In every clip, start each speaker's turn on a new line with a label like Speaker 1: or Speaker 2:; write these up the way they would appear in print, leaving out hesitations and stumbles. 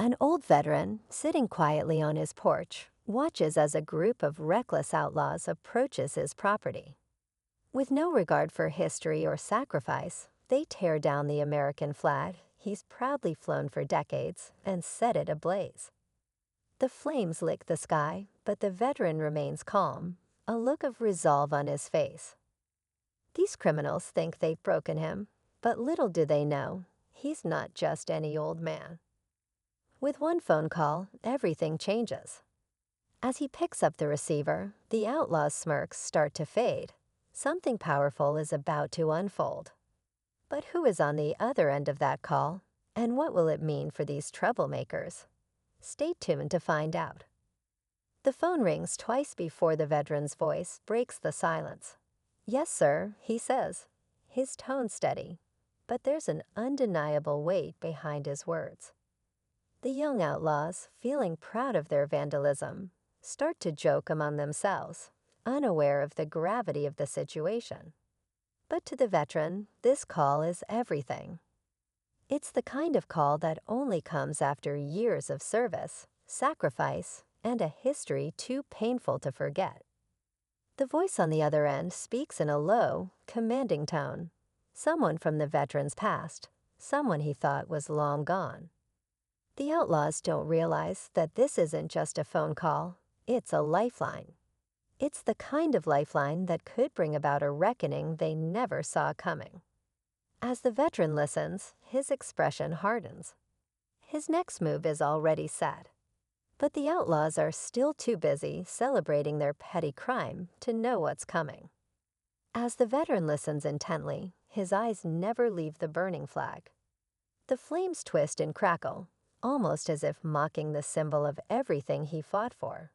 Speaker 1: An old veteran, sitting quietly on his porch, watches as a group of reckless outlaws approaches his property. With no regard for history or sacrifice, they tear down the American flag he's proudly flown for decades and set it ablaze. The flames lick the sky, but the veteran remains calm, a look of resolve on his face. These criminals think they've broken him, but little do they know, he's not just any old man. With one phone call, everything changes. As he picks up the receiver, the outlaw's smirks start to fade. Something powerful is about to unfold. But who is on the other end of that call, and what will it mean for these troublemakers? Stay tuned to find out. The phone rings twice before the veteran's voice breaks the silence. "Yes, sir," he says, his tone steady, but there's an undeniable weight behind his words. The young outlaws, feeling proud of their vandalism, start to joke among themselves, unaware of the gravity of the situation. But to the veteran, this call is everything. It's the kind of call that only comes after years of service, sacrifice, and a history too painful to forget. The voice on the other end speaks in a low, commanding tone. Someone from the veteran's past, someone he thought was long gone. The outlaws don't realize that this isn't just a phone call, it's a lifeline. It's the kind of lifeline that could bring about a reckoning they never saw coming. As the veteran listens, his expression hardens. His next move is already set. But the outlaws are still too busy celebrating their petty crime to know what's coming. As the veteran listens intently, his eyes never leave the burning flag. The flames twist and crackle, almost as if mocking the symbol of everything he fought for.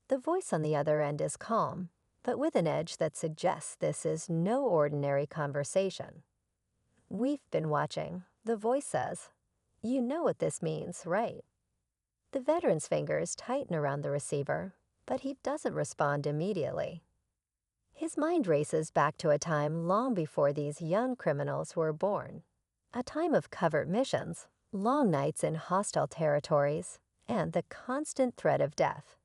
Speaker 1: The voice on the other end is calm, but with an edge that suggests this is no ordinary conversation. "We've been watching," the voice says. "You know what this means, right?" The veteran's fingers tighten around the receiver, but he doesn't respond immediately. His mind races back to a time long before these young criminals were born, a time of covert missions, long nights in hostile territories, and the constant threat of death.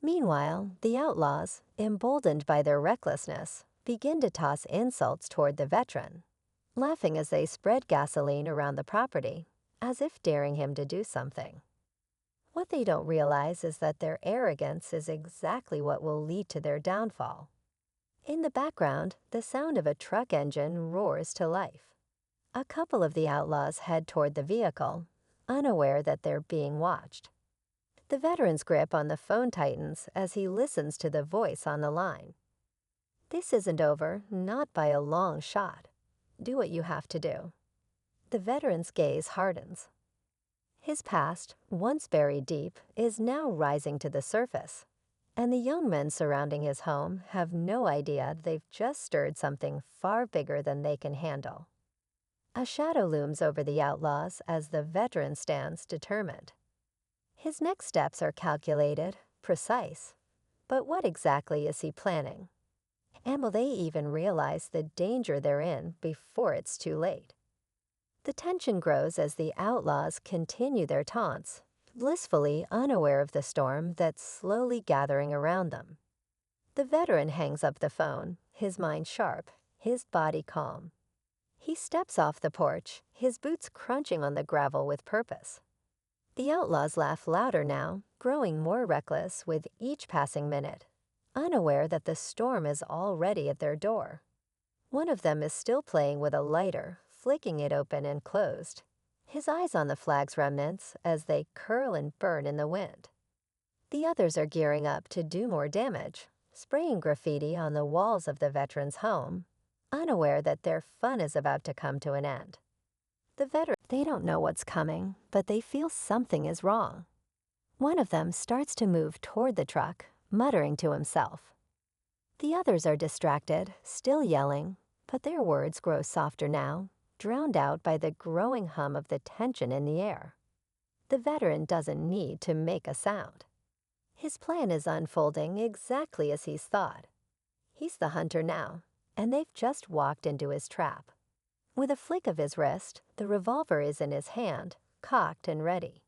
Speaker 1: Meanwhile, the outlaws, emboldened by their recklessness, begin to toss insults toward the veteran, laughing as they spread gasoline around the property, as if daring him to do something. What they don't realize is that their arrogance is exactly what will lead to their downfall. In the background, the sound of a truck engine roars to life. A couple of the outlaws head toward the vehicle, unaware that they're being watched. The veteran's grip on the phone tightens as he listens to the voice on the line. This isn't over, not by a long shot. Do what you have to do. The veteran's gaze hardens. His past, once buried deep, is now rising to the surface, and the young men surrounding his home have no idea they've just stirred something far bigger than they can handle. A shadow looms over the outlaws as the veteran stands determined. His next steps are calculated, precise, but what exactly is he planning? And will they even realize the danger they're in before it's too late? The tension grows as the outlaws continue their taunts, blissfully unaware of the storm that's slowly gathering around them. The veteran hangs up the phone, his mind sharp, his body calm. He steps off the porch, his boots crunching on the gravel with purpose. The outlaws laugh louder now, growing more reckless with each passing minute, unaware that the storm is already at their door. One of them is still playing with a lighter, flicking it open and closed, his eyes on the flag's remnants as they curl and burn in the wind. The others are gearing up to do more damage, spraying graffiti on the walls of the veteran's home, unaware that their fun is about to come to an end. They don't know what's coming, but they feel something is wrong. One of them starts to move toward the truck, muttering to himself. The others are distracted, still yelling, but their words grow softer now, drowned out by the growing hum of the tension in the air. The veteran doesn't need to make a sound. His plan is unfolding exactly as he's thought. He's the hunter now, and they've just walked into his trap. With a flick of his wrist, the revolver is in his hand, cocked and ready.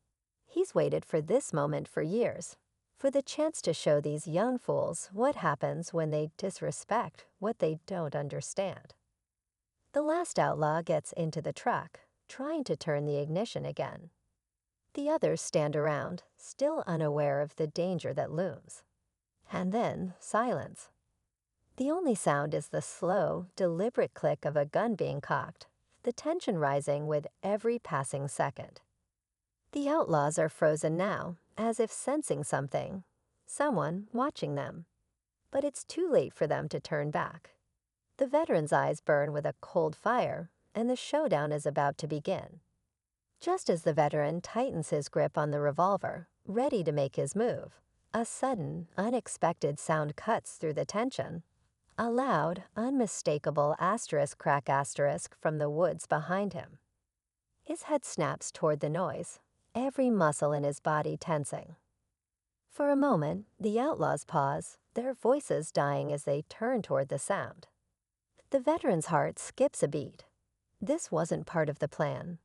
Speaker 1: He's waited for this moment for years, for the chance to show these young fools what happens when they disrespect what they don't understand. The last outlaw gets into the truck, trying to turn the ignition again. The others stand around, still unaware of the danger that looms. And then silence. The only sound is the slow, deliberate click of a gun being cocked, the tension rising with every passing second. The outlaws are frozen now, as if sensing something, someone watching them. But it's too late for them to turn back. The veteran's eyes burn with a cold fire, and the showdown is about to begin. Just as the veteran tightens his grip on the revolver, ready to make his move, a sudden, unexpected sound cuts through the tension. A loud, unmistakable asterisk crack asterisk from the woods behind him. His head snaps toward the noise, every muscle in his body tensing. For a moment, the outlaws pause, their voices dying as they turn toward the sound. The veteran's heart skips a beat. This wasn't part of the plan.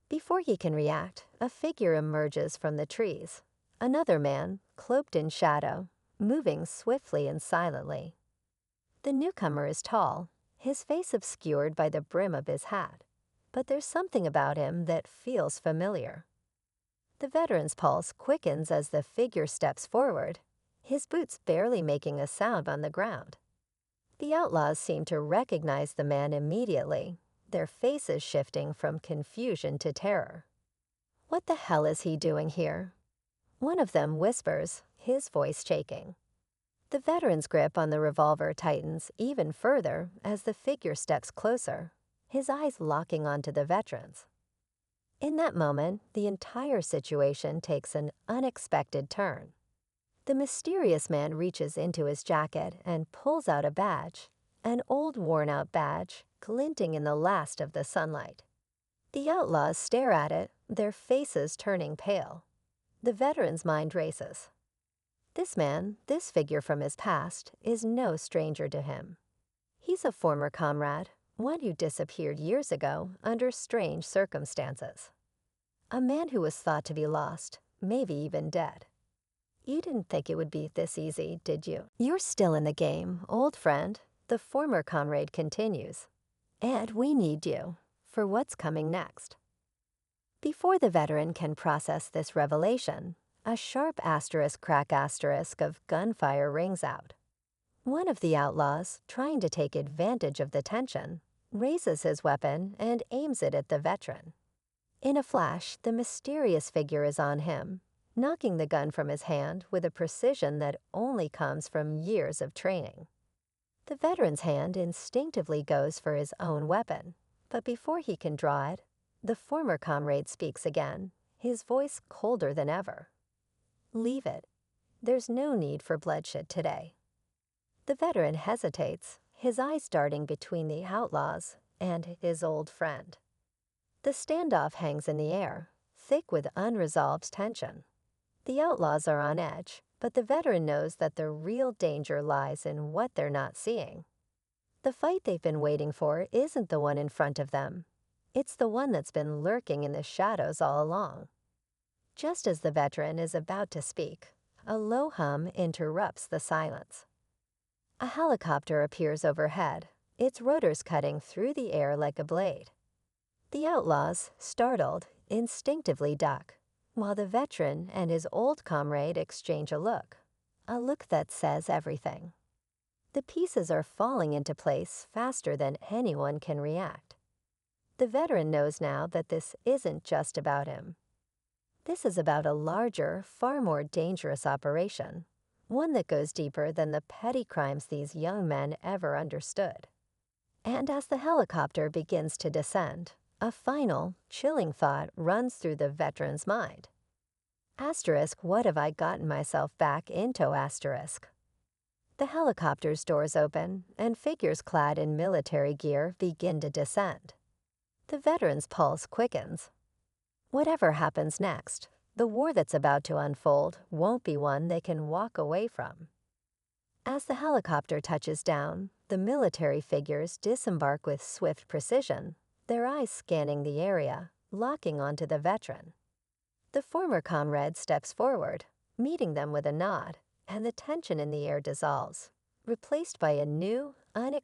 Speaker 1: Before he can react, a figure emerges from the trees. Another man, cloaked in shadow, moving swiftly and silently. The newcomer is tall, his face obscured by the brim of his hat, but there's something about him that feels familiar. The veteran's pulse quickens as the figure steps forward, his boots barely making a sound on the ground. The outlaws seem to recognize the man immediately, their faces shifting from confusion to terror. What the hell is he doing here? One of them whispers, his voice shaking. The veteran's grip on the revolver tightens even further as the figure steps closer, his eyes locking onto the veteran's. In that moment, the entire situation takes an unexpected turn. The mysterious man reaches into his jacket and pulls out a badge, an old worn-out badge, glinting in the last of the sunlight. The outlaws stare at it, their faces turning pale. The veteran's mind races. This man, this figure from his past, is no stranger to him. He's a former comrade, one who disappeared years ago under strange circumstances. A man who was thought to be lost, maybe even dead. You didn't think it would be this easy, did you? You're still in the game, old friend, the former comrade continues. And we need you for what's coming next. Before the veteran can process this revelation, a sharp asterisk crack asterisk of gunfire rings out. One of the outlaws, trying to take advantage of the tension, raises his weapon and aims it at the veteran. In a flash, the mysterious figure is on him, knocking the gun from his hand with a precision that only comes from years of training. The veteran's hand instinctively goes for his own weapon, but before he can draw it, the former comrade speaks again, his voice colder than ever. Leave it. There's no need for bloodshed today. The veteran hesitates, his eyes darting between the outlaws and his old friend. The standoff hangs in the air, thick with unresolved tension. The outlaws are on edge, but the veteran knows that the real danger lies in what they're not seeing. The fight they've been waiting for isn't the one in front of them. It's the one that's been lurking in the shadows all along. Just as the veteran is about to speak, a low hum interrupts the silence. A helicopter appears overhead, its rotors cutting through the air like a blade. The outlaws, startled, instinctively duck, while the veteran and his old comrade exchange a look that says everything. The pieces are falling into place faster than anyone can react. The veteran knows now that this isn't just about him. This is about a larger, far more dangerous operation, one that goes deeper than the petty crimes these young men ever understood. And as the helicopter begins to descend, a final, chilling thought runs through the veteran's mind. Asterisk, what have I gotten myself back into, asterisk? The helicopter's doors open, and figures clad in military gear begin to descend. The veteran's pulse quickens. Whatever happens next, the war that's about to unfold won't be one they can walk away from. As the helicopter touches down, the military figures disembark with swift precision, their eyes scanning the area, locking onto the veteran. The former comrade steps forward, meeting them with a nod, and the tension in the air dissolves, replaced by a new, unexpected